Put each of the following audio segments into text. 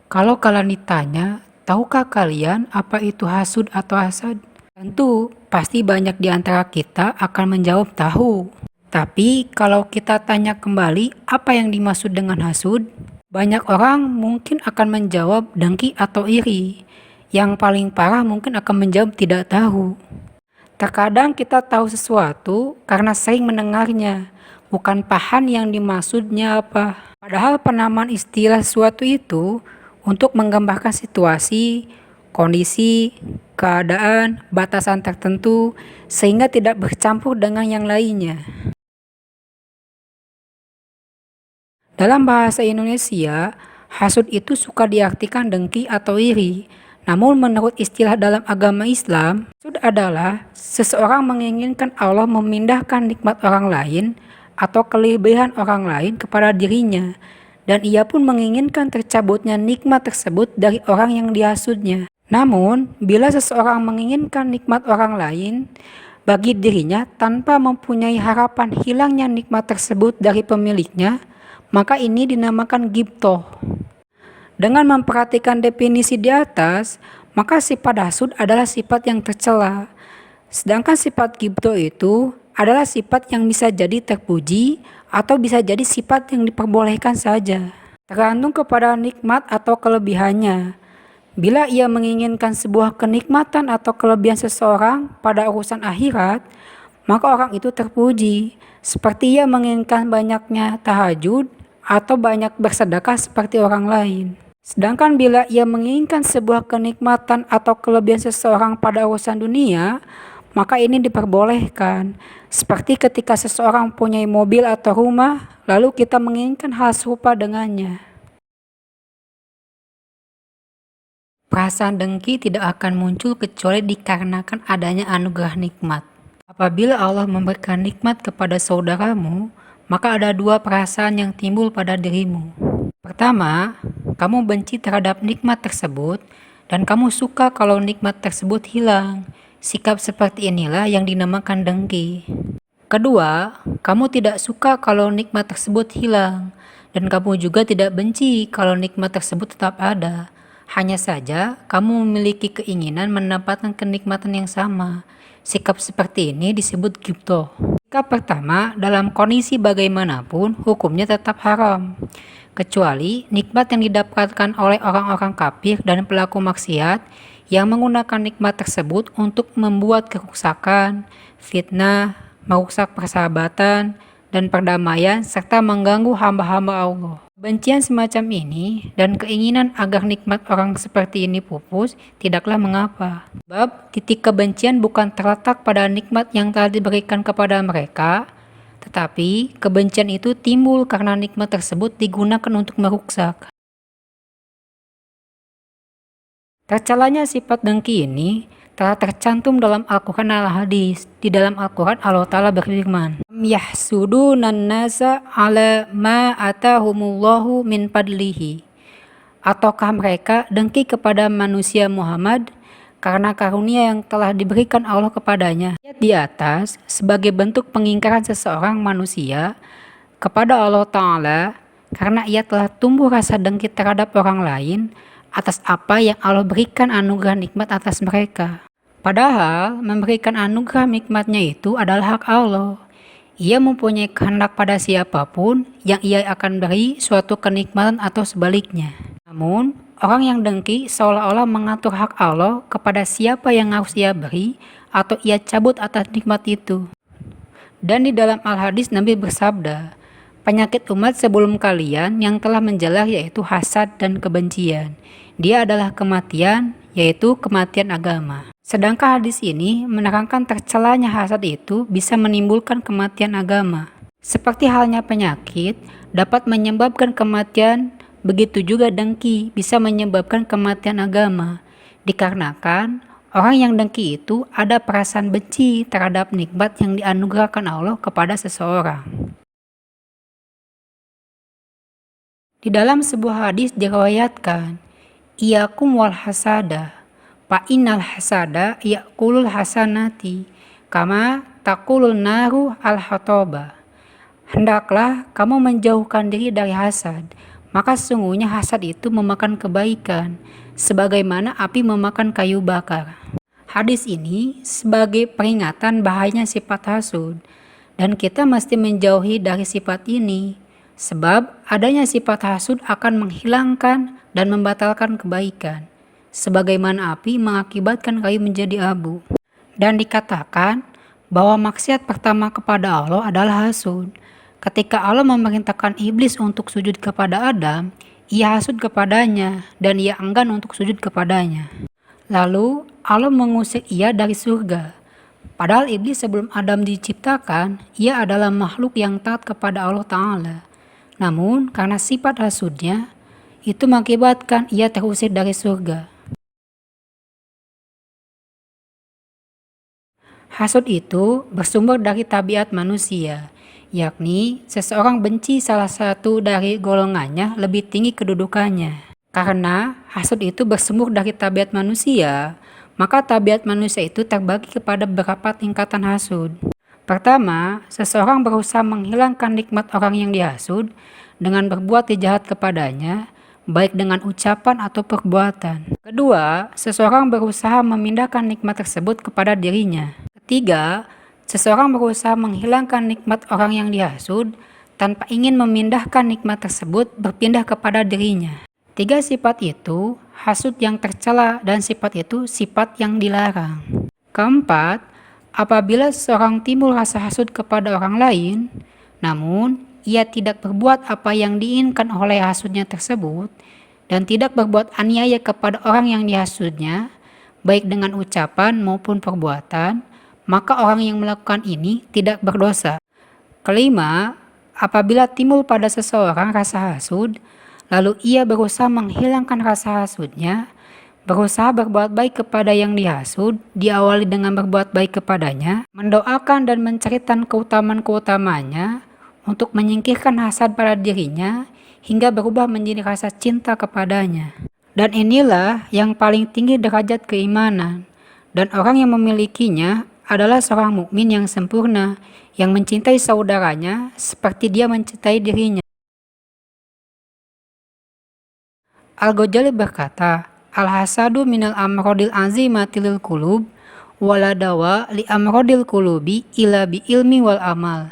Kalau kalian ditanya, tahukah kalian apa itu hasud atau hasad? Tentu, pasti banyak di antara kita akan menjawab tahu. Tapi kalau kita tanya kembali apa yang dimaksud dengan hasud, banyak orang mungkin akan menjawab dengki atau iri. Yang paling parah mungkin akan menjawab tidak tahu. Terkadang kita tahu sesuatu karena sering mendengarnya, bukan paham yang dimaksudnya apa. Padahal penamaan istilah sesuatu itu untuk menggambarkan situasi, kondisi, keadaan, batasan tertentu, sehingga tidak bercampur dengan yang lainnya. Dalam bahasa Indonesia, hasud itu suka diartikan dengki atau iri. Namun menurut istilah dalam agama Islam, hasud adalah seseorang menginginkan Allah memindahkan nikmat orang lain atau kelebihan orang lain kepada dirinya. Dan ia pun menginginkan tercabutnya nikmat tersebut dari orang yang dihasudnya. Namun, bila seseorang menginginkan nikmat orang lain bagi dirinya tanpa mempunyai harapan hilangnya nikmat tersebut dari pemiliknya, maka ini dinamakan ghibtoh. Dengan memperhatikan definisi di atas, maka sifat hasud adalah sifat yang tercela. Sedangkan sifat ghibtoh itu adalah sifat yang bisa jadi terpuji atau bisa jadi sifat yang diperbolehkan saja. Tergantung kepada nikmat atau kelebihannya. Bila ia menginginkan sebuah kenikmatan atau kelebihan seseorang pada urusan akhirat, maka orang itu terpuji. Seperti ia menginginkan banyaknya tahajud atau banyak bersedekah seperti orang lain. Sedangkan bila ia menginginkan sebuah kenikmatan atau kelebihan seseorang pada urusan dunia, maka ini diperbolehkan. Seperti ketika seseorang punya mobil atau rumah, lalu kita menginginkan hal serupa dengannya. Perasaan dengki tidak akan muncul kecuali dikarenakan adanya anugerah nikmat. Apabila Allah memberikan nikmat kepada saudaramu, maka ada dua perasaan yang timbul pada dirimu. Pertama, kamu benci terhadap nikmat tersebut dan kamu suka kalau nikmat tersebut hilang. Sikap seperti inilah yang dinamakan dengki. Kedua, kamu tidak suka kalau nikmat tersebut hilang dan kamu juga tidak benci kalau nikmat tersebut tetap ada. Hanya saja, kamu memiliki keinginan mendapatkan kenikmatan yang sama. Sikap seperti ini disebut ghibtoh. Sikap pertama, dalam kondisi bagaimanapun, hukumnya tetap haram. Kecuali nikmat yang didapatkan oleh orang-orang kafir dan pelaku maksiat yang menggunakan nikmat tersebut untuk membuat kerusakan, fitnah, merusak persahabatan, dan perdamaian, serta mengganggu hamba-hamba Allah. Kebencian semacam ini dan keinginan agar nikmat orang seperti ini pupus tidaklah mengapa. Sebab titik kebencian bukan terletak pada nikmat yang telah diberikan kepada mereka, tetapi kebencian itu timbul karena nikmat tersebut digunakan untuk merusak. Tercelanya sifat dengki ini telah tercantum dalam Al-Quran Al-Hadis. Di dalam Al-Quran Allah Ta'ala berfirman, yahsudunan nasa ala ma atahumullahu min fadlihi. Ataukah mereka dengki kepada manusia Muhammad karena karunia yang telah diberikan Allah kepadanya. Ayat di atas sebagai bentuk pengingkaran seseorang manusia kepada Allah Ta'ala karena ia telah tumbuh rasa dengki terhadap orang lain atas apa yang Allah berikan anugerah nikmat atas mereka. Padahal memberikan anugerah nikmatnya itu adalah hak Allah. Ia mempunyai kehendak pada siapapun yang ia akan beri suatu kenikmatan atau sebaliknya. Namun, orang yang dengki seolah-olah mengatur hak Allah kepada siapa yang harus ia beri atau ia cabut atas nikmat itu. Dan di dalam Al-Hadis Nabi bersabda, penyakit umat sebelum kalian yang telah menjalar yaitu hasad dan kebencian. Dia adalah kematian, yaitu kematian agama. Sedangkan hadis ini menerangkan tercelanya hasad itu bisa menimbulkan kematian agama. Seperti halnya penyakit dapat menyebabkan kematian, begitu juga dengki bisa menyebabkan kematian agama. Dikarenakan orang yang dengki itu ada perasaan benci terhadap nikmat yang dianugerahkan Allah kepada seseorang. Di dalam sebuah hadis diriwayatkan, iyakum wal hasada, fa innal hasada yakulul hasanati, kama takulul naru al hatoba. Hendaklah kamu menjauhkan diri dari hasad. maka sesungguhnya hasad itu memakan kebaikan, sebagaimana api memakan kayu bakar. Hadis ini sebagai peringatan bahayanya sifat hasud, dan kita mesti menjauhi dari sifat ini, sebab adanya sifat hasud akan menghilangkan dan membatalkan kebaikan, sebagaimana api mengakibatkan kayu menjadi abu. Dan dikatakan bahwa maksiat pertama kepada Allah adalah hasud. Ketika Allah memerintahkan iblis untuk sujud kepada Adam, ia hasud kepadanya dan ia enggan untuk sujud kepadanya. Lalu Allah mengusir ia dari surga. Padahal iblis sebelum Adam diciptakan, ia adalah makhluk yang taat kepada Allah Ta'ala. Namun karena sifat hasudnya, itu mengakibatkan ia terusir dari surga. Hasud itu bersumber dari tabiat manusia, yakni seseorang benci salah satu dari golongannya lebih tinggi kedudukannya. Karena hasud itu bersumber dari tabiat manusia, maka tabiat manusia itu terbagi kepada beberapa tingkatan hasud. Pertama, seseorang berusaha menghilangkan nikmat orang yang dihasud dengan berbuat jahat kepadanya, baik dengan ucapan atau perbuatan. Kedua, seseorang berusaha memindahkan nikmat tersebut kepada dirinya. Ketiga, seseorang berusaha menghilangkan nikmat orang yang dihasud tanpa ingin memindahkan nikmat tersebut berpindah kepada dirinya. Tiga sifat itu hasud yang tercela dan sifat itu sifat yang dilarang. Keempat, apabila seseorang timbul rasa hasud kepada orang lain, namun ia tidak berbuat apa yang diinginkan oleh hasudnya tersebut dan tidak berbuat aniaya kepada orang yang dihasudnya, baik dengan ucapan maupun perbuatan, maka orang yang melakukan ini tidak berdosa. Kelima, apabila timbul pada seseorang rasa hasud, lalu ia berusaha menghilangkan rasa hasudnya, berusaha berbuat baik kepada yang dihasud, diawali dengan berbuat baik kepadanya, mendoakan dan menceritakan keutamaan-keutamanya untuk menyingkirkan hasad pada dirinya, hingga berubah menjadi rasa cinta kepadanya. Dan inilah yang paling tinggi derajat keimanan, dan orang yang memilikinya adalah seorang mukmin yang sempurna, yang mencintai saudaranya seperti dia mencintai dirinya. Al-Ghazali berkata, Al-hasadu minal amrodil azimati lil qulub wala dawa li amrodil qulubi ila bi ilmi wal amal.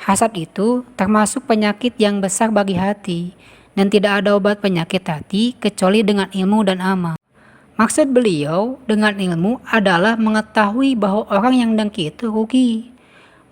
Hasad itu termasuk penyakit yang besar bagi hati, dan tidak ada obat penyakit hati kecuali dengan ilmu dan amal. Maksud beliau dengan ilmu adalah mengetahui bahwa orang yang dengki itu rugi,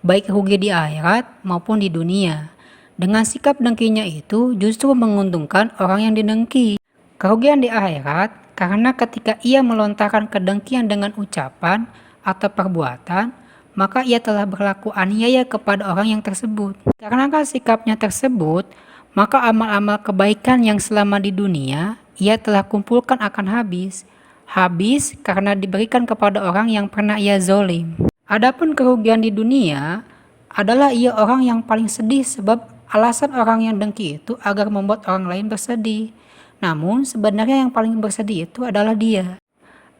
baik rugi di akhirat maupun di dunia. Dengan sikap dengkinya itu justru menguntungkan orang yang didengki. Kerugian di akhirat karena ketika ia melontarkan kedengkian dengan ucapan atau perbuatan, maka ia telah berlaku aniaya kepada orang yang tersebut. Karena sikapnya tersebut, maka amal-amal kebaikan yang selama di dunia ia telah kumpulkan akan habis. Habis karena diberikan kepada orang yang pernah ia zolim. Adapun kerugian di dunia adalah ia orang yang paling sedih, sebab alasan orang yang dengki itu agar membuat orang lain bersedih. Namun sebenarnya yang paling bersedih itu adalah dia.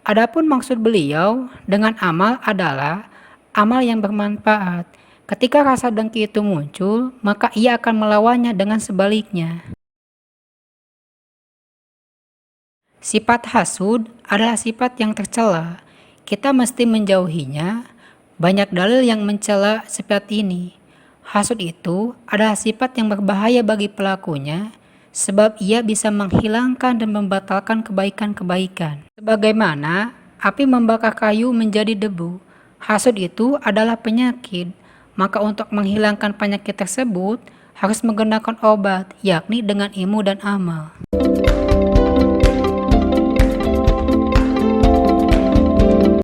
Adapun maksud beliau dengan amal adalah amal yang bermanfaat. Ketika rasa dengki itu muncul, maka ia akan melawannya dengan sebaliknya. Sifat hasud adalah sifat yang tercela. Kita mesti menjauhinya. Banyak dalil yang mencela sifat ini. Hasud itu adalah sifat yang berbahaya bagi pelakunya, sebab ia bisa menghilangkan dan membatalkan kebaikan-kebaikan. Sebagaimana api membakar kayu menjadi debu, hasud itu adalah penyakit. Maka untuk menghilangkan penyakit tersebut harus menggunakan obat, yakni dengan ilmu dan amal.